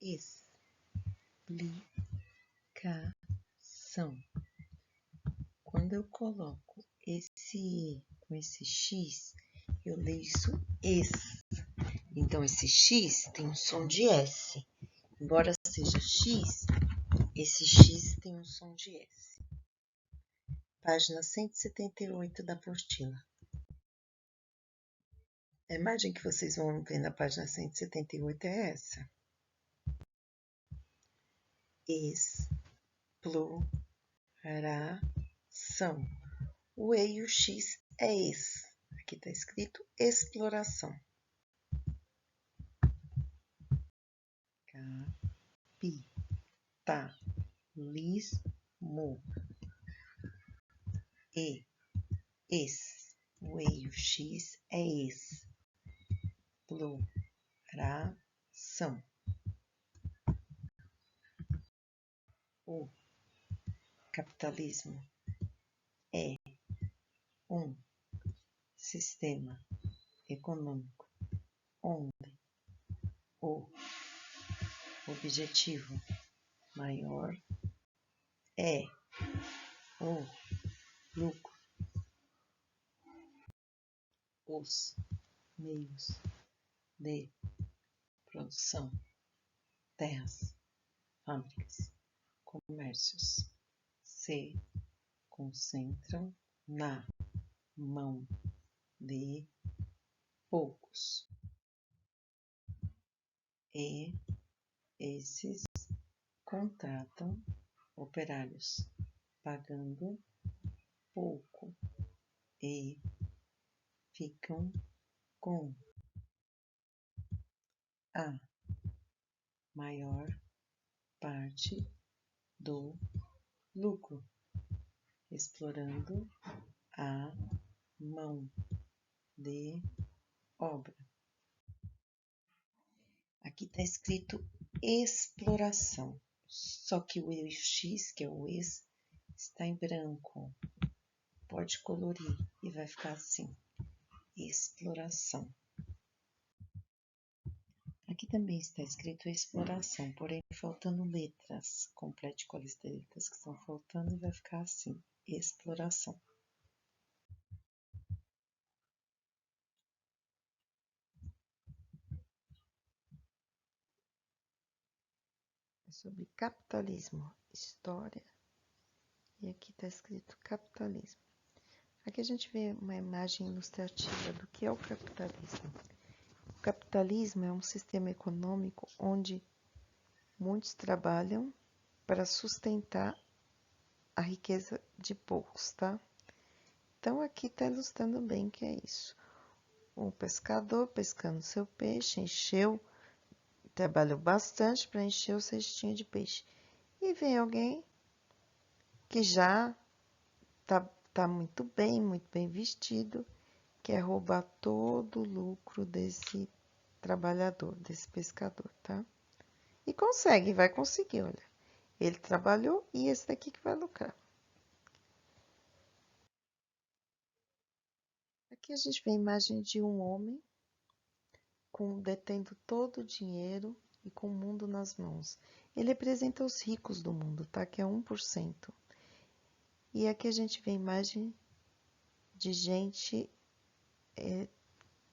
explicação. Quando eu coloco esse E com esse X, eu leio isso es. Então, esse X tem um som de S. Embora seja X, esse X tem um som de S. Página 178 da apostila. A imagem que vocês vão ver na página 178 é essa. Exploração. O E e o X é es. Aqui está escrito exploração. Capitalismo. E, es. O E e o X é exploração. O capitalismo é um sistema econômico onde o objetivo maior é o lucro. Os meios de produção, terras, fábricas, comércios se concentram na mão de poucos. E esses contratam operários pagando pouco e ficam com a maior parte do lucro, explorando a mão de obra. Aqui está escrito exploração, só que o E e o X, que é o ex, está em branco. Pode colorir e vai ficar assim, exploração. Aqui também está escrito exploração, porém faltando letras. Complete com a lista de letras que estão faltando e vai ficar assim, exploração. É sobre capitalismo, história, e aqui está escrito capitalismo. Aqui a gente vê uma imagem ilustrativa do que é o capitalismo. O capitalismo é um sistema econômico onde muitos trabalham para sustentar a riqueza de poucos, tá? Então, aqui está ilustrando bem o que é isso. Um pescador pescando seu peixe, trabalhou bastante para encher o cestinho de peixe. E vem alguém que já tá muito bem vestido, quer roubar todo o lucro desse trabalhador, desse pescador, tá? E consegue, vai conseguir, olha. Ele trabalhou e esse daqui que vai lucrar. Aqui a gente vê a imagem de um homem detendo todo o dinheiro e com o mundo nas mãos. Ele representa os ricos do mundo, tá? Que é 1%. E aqui a gente vê a imagem de gente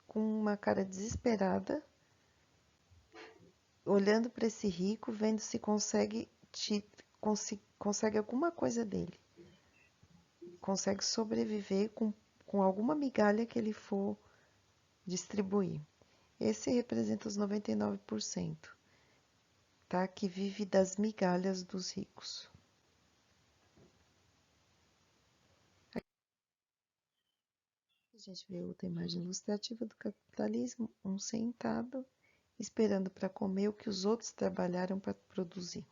com uma cara desesperada, olhando para esse rico, vendo se consegue alguma coisa dele. Consegue sobreviver com alguma migalha que ele for distribuir. Esse representa os 99%, tá? Que vive das migalhas dos ricos. A gente vê outra imagem ilustrativa do capitalismo, um sentado, esperando para comer o que os outros trabalharam para produzir.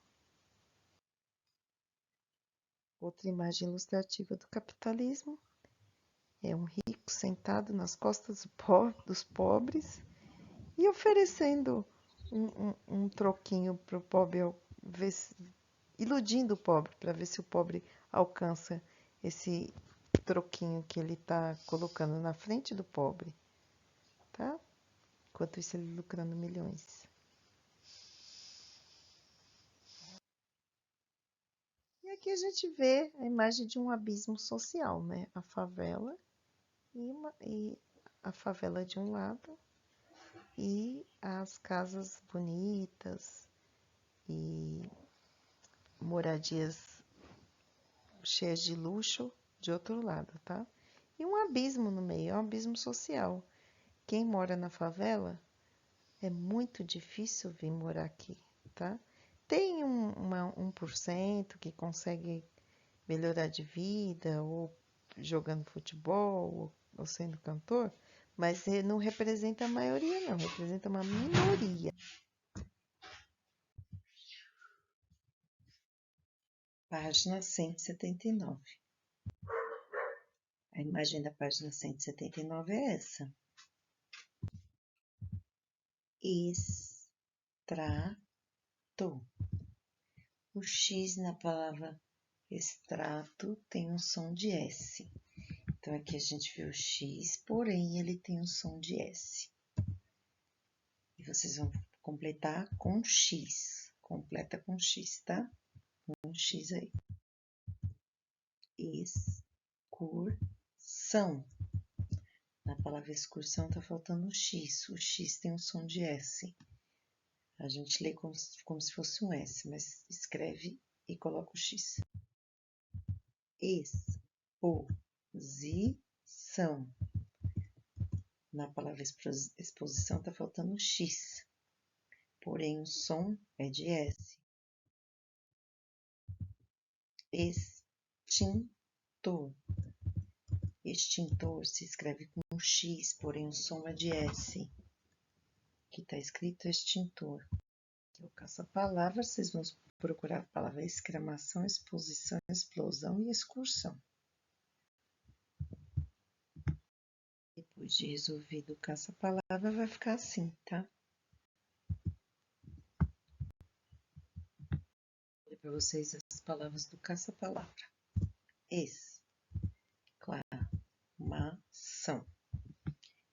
Outra imagem ilustrativa do capitalismo é um rico sentado nas costas dos pobres e oferecendo um troquinho para o pobre, iludindo o pobre para ver se o pobre alcança esse troquinho que ele está colocando na frente do pobre, tá? Enquanto isso ele lucrando milhões. Aqui a gente vê a imagem de um abismo social, né? A favela e a favela de um lado e as casas bonitas e moradias cheias de luxo de outro lado, tá? E um abismo no meio, é um abismo social. Quem mora na favela é muito difícil vir morar aqui, tá? Tem 1% que consegue melhorar de vida, ou jogando futebol, ou sendo cantor, mas não representa a maioria, não, representa uma minoria. Página 179. A imagem da página 179 é essa. Extrato. O X na palavra extrato tem um som de S. Então, aqui a gente vê o X, porém ele tem um som de S. E vocês vão completar com X. Completa com X, tá? Um X aí. Excursão. Na palavra excursão tá faltando o X. O X tem um som de S. A gente lê como se fosse um S, mas escreve e coloca o X. Exposição. Na palavra exposição tá faltando o X. Porém, o som é de S. Extintor. Extintor se escreve com um X, porém o som é de S. Aqui está escrito extintor. Aqui é o caça-palavra, vocês vão procurar a palavra exclamação, exposição, explosão e excursão. Depois de resolvido o caça-palavra, vai ficar assim, tá? Vou ler para vocês as palavras do caça-palavra. Exclamação.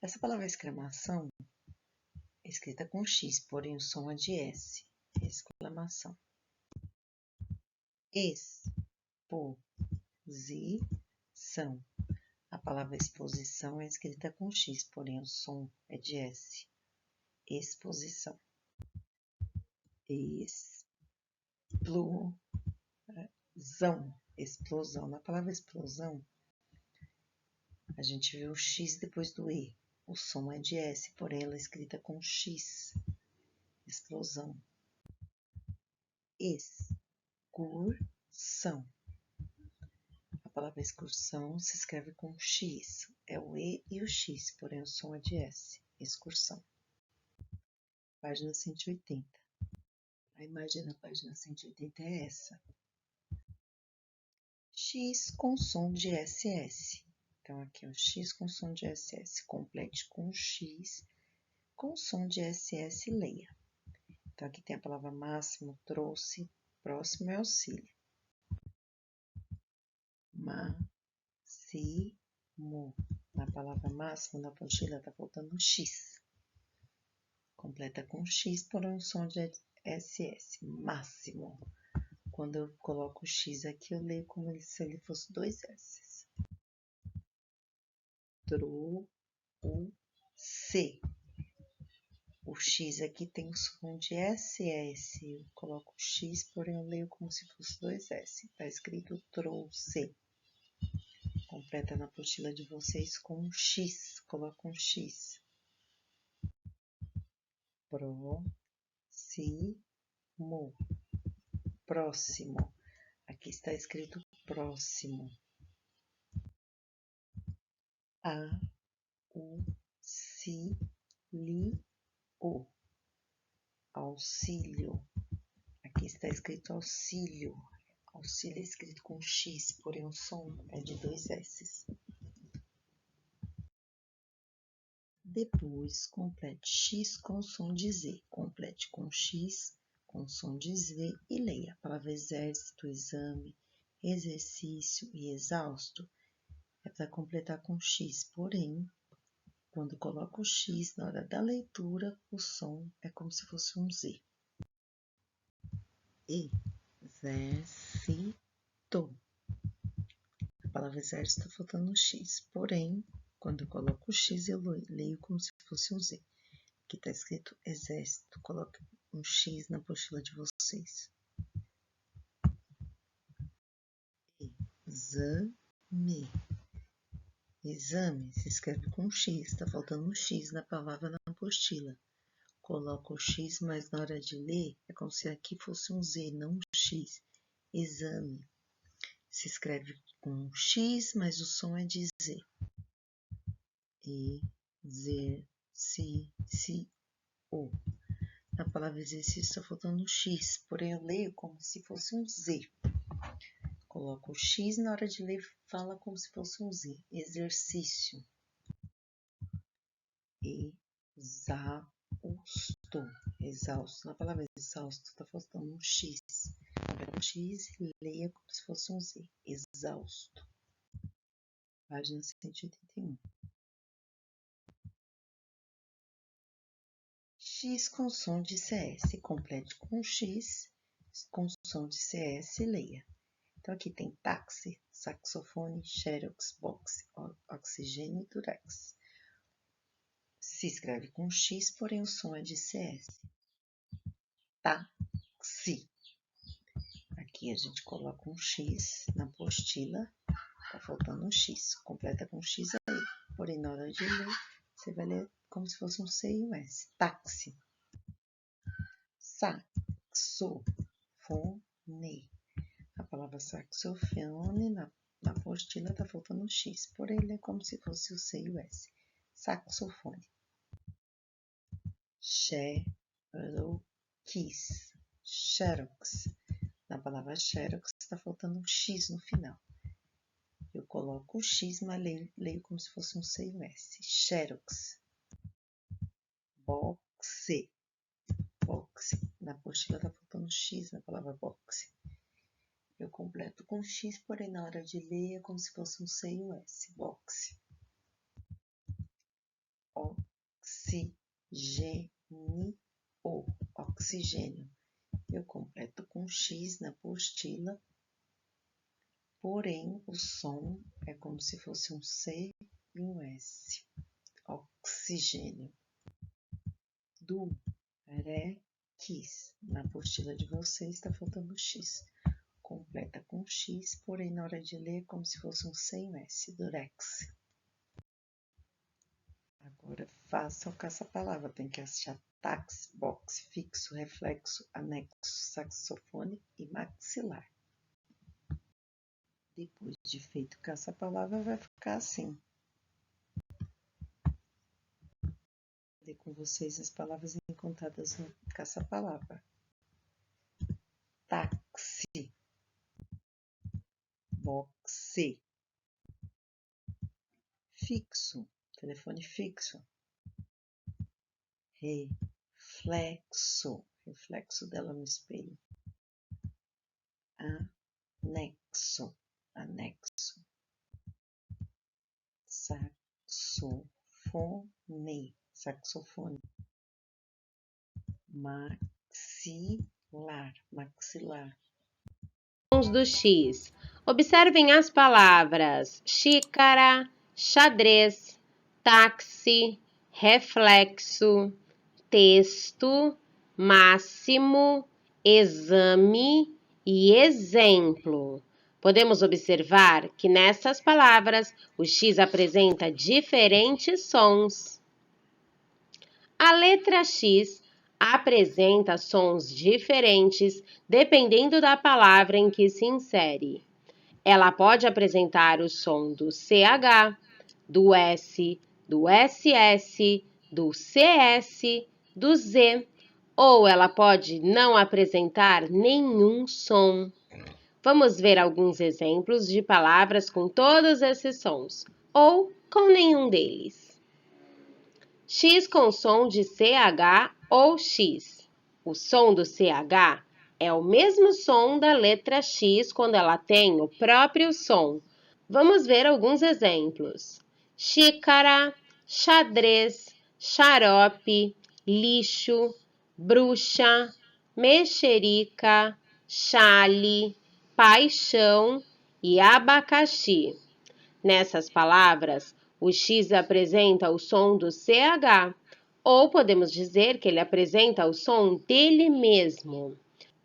Essa palavra exclamação é escrita com X, porém o som é de S. Exclamação. Exposição. A palavra exposição é escrita com X, porém o som é de S. Exposição. Explosão. Explosão. Na palavra explosão, a gente vê o X depois do E. O som é de S, porém ela é escrita com X. Explosão. Excursão. A palavra excursão se escreve com X. É o E e o X, porém o som é de S. Excursão. Página 180. A imagem na página 180 é essa. X com som de SS. Então, aqui é o X com som de SS. Complete com X com som de SS, leia. Então, aqui tem a palavra máximo, trouxe, próximo é auxílio. Máximo. Na palavra máximo, na apostila, está faltando um X. Completa com X, porém um som de SS. Máximo. Quando eu coloco o X aqui, eu leio como se ele fosse dois S. Trouxe. O X aqui tem o som de SS. Eu coloco o X, porém eu leio como se fosse dois S. Está escrito trouxe. Completa na apostila de vocês com um X. Coloca um X. Próximo. Próximo. Aqui está escrito próximo. Auxílio. Aqui está escrito auxílio. Auxílio é escrito com X, porém o som é de dois S. Depois, complete X com som de Z. Complete com X com som de Z e leia a palavra exército, exame, exercício e exausto. É para completar com X, porém, quando coloca o X na hora da leitura, o som é como se fosse um Z. Exercício. exército. A palavra exército está faltando um X. Porém, quando eu coloco o X, eu leio como se fosse um Z. Aqui está escrito exército. Coloque um X na apostila de vocês. Exame. Exame se escreve com X. Está faltando um X na palavra na apostila. Coloco o X, mas na hora de ler, é como se aqui fosse um Z, não um X. Exame. Se escreve com X, mas o som é de Z. Exercício. Na palavra exercício está faltando um X, porém eu leio como se fosse um Z. Coloco o X, na hora de ler fala como se fosse um Z. Exercício. Exausto. Exausto. Na palavra exausto está faltando um X. Pega um X e leia como se fosse um Z. Exausto. Página 181. X com som de CS. Complete com X com som de CS e leia. Então, aqui tem táxi, saxofone, xerox, box, oxigênio e durex. Se escreve com X, porém o som é de CS. Táxi. Aqui a gente coloca um X na apostila. Tá faltando um X. Completa com X aí. Porém, na hora de ler, você vai ler como se fosse um C e um S. Táxi. Saxofone. A palavra saxofone na apostila tá faltando um X. Porém, lê como se fosse o C e o S. Saxofone. Xerox. Na palavra xerox está faltando um X no final. Eu coloco o X, mas leio como se fosse um C e um S. Xerox. Boxe. Boxe. Na apostila está faltando um X na palavra boxe. Eu completo com X, porém na hora de ler é como se fosse um C e um S. Boxe. Oxigênio. Eu completo com X na apostila, porém o som é como se fosse um C e um S. Oxigênio. Durex. Na apostila de vocês está faltando X. Completa com X, porém na hora de ler é como se fosse um C e um S. Durex. Agora faça o caça-palavra. Tem que achar táxi, box, fixo, reflexo, anexo, saxofone e maxilar. Depois de feito o caça-palavra, vai ficar assim. Vou ler com vocês as palavras encontradas no caça-palavra. Táxi. Boxe. Fixo. Telefone fixo. Reflexo. Reflexo dela no espelho. Anexo. Anexo. Saxofone. Saxofone. Maxilar. Maxilar. Sons do X. Observem as palavras xícara, xadrez, táxi, reflexo, texto, máximo, exame e exemplo. Podemos observar que nessas palavras o X apresenta diferentes sons. A letra X apresenta sons diferentes dependendo da palavra em que se insere. Ela pode apresentar o som do CH, do S, do SS, do CS, do Z, ou ela pode não apresentar nenhum som. Vamos ver alguns exemplos de palavras com todos esses sons, ou com nenhum deles. X com som de CH ou X. O som do CH é o mesmo som da letra X quando ela tem o próprio som. Vamos ver alguns exemplos. Xícara, xadrez, xarope, lixo, bruxa, mexerica, chale, paixão e abacaxi. Nessas palavras, o X apresenta o som do CH, ou podemos dizer que ele apresenta o som dele mesmo.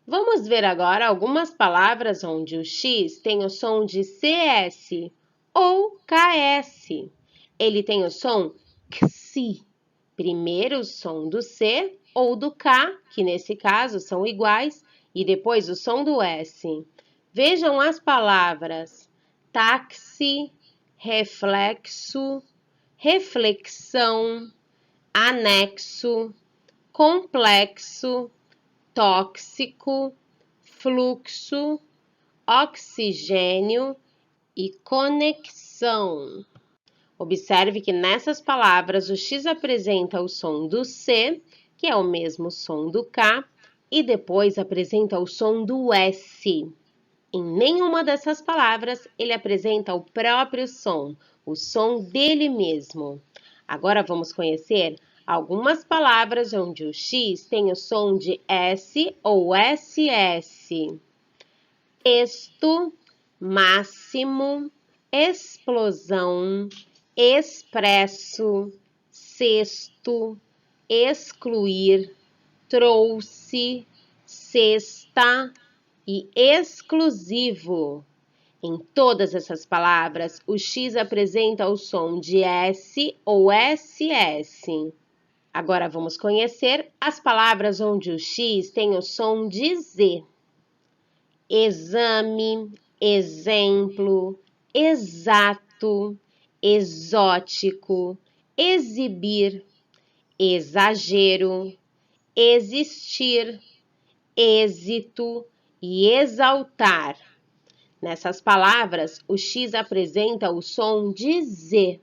Vamos ver agora algumas palavras onde o X tem o som de CS ou KS. Ele tem o som XI. Primeiro o som do C ou do K, que nesse caso são iguais, e depois o som do S. Vejam as palavras táxi, reflexo, reflexão, anexo, complexo, tóxico, fluxo, oxigênio e conexão. Observe que nessas palavras o X apresenta o som do C, que é o mesmo som do K, e depois apresenta o som do S. Em nenhuma dessas palavras ele apresenta o próprio som, o som dele mesmo. Agora vamos conhecer algumas palavras onde o X tem o som de S ou SS. Texto, máximo, explosão, expresso, cesto, excluir, trouxe, cesta e exclusivo. Em todas essas palavras, o X apresenta o som de S ou SS. Agora vamos conhecer as palavras onde o X tem o som de Z. Exame, exemplo, exato, exótico, exibir, exagero, existir, êxito e exaltar. Nessas palavras, o X apresenta o som de Z.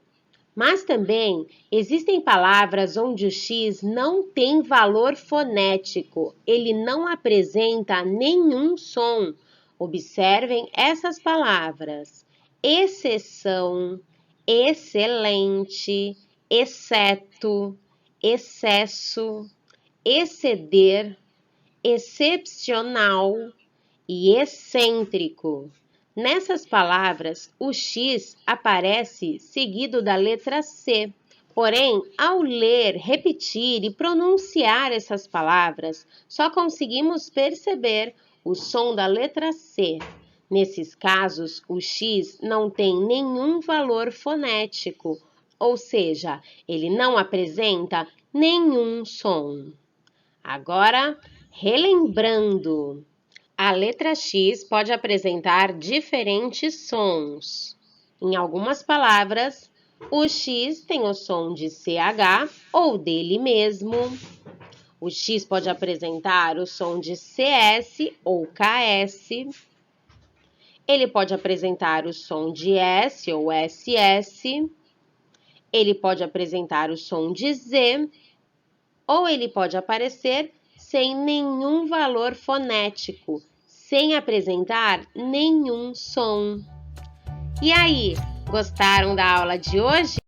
Mas também existem palavras onde o X não tem valor fonético, ele não apresenta nenhum som. Observem essas palavras: exceção, excelente, exceto, excesso, exceder, excepcional e excêntrico. Nessas palavras, o X aparece seguido da letra C. Porém, ao ler, repetir e pronunciar essas palavras, só conseguimos perceber o som da letra C. Nesses casos, o X não tem nenhum valor fonético, ou seja, ele não apresenta nenhum som. Agora, relembrando. A letra X pode apresentar diferentes sons. Em algumas palavras, o X tem o som de CH ou dele mesmo. O X pode apresentar o som de CS ou KS. Ele pode apresentar o som de S ou SS. Ele pode apresentar o som de Z. Ou ele pode aparecer sem nenhum valor fonético, sem apresentar nenhum som. E aí, gostaram da aula de hoje?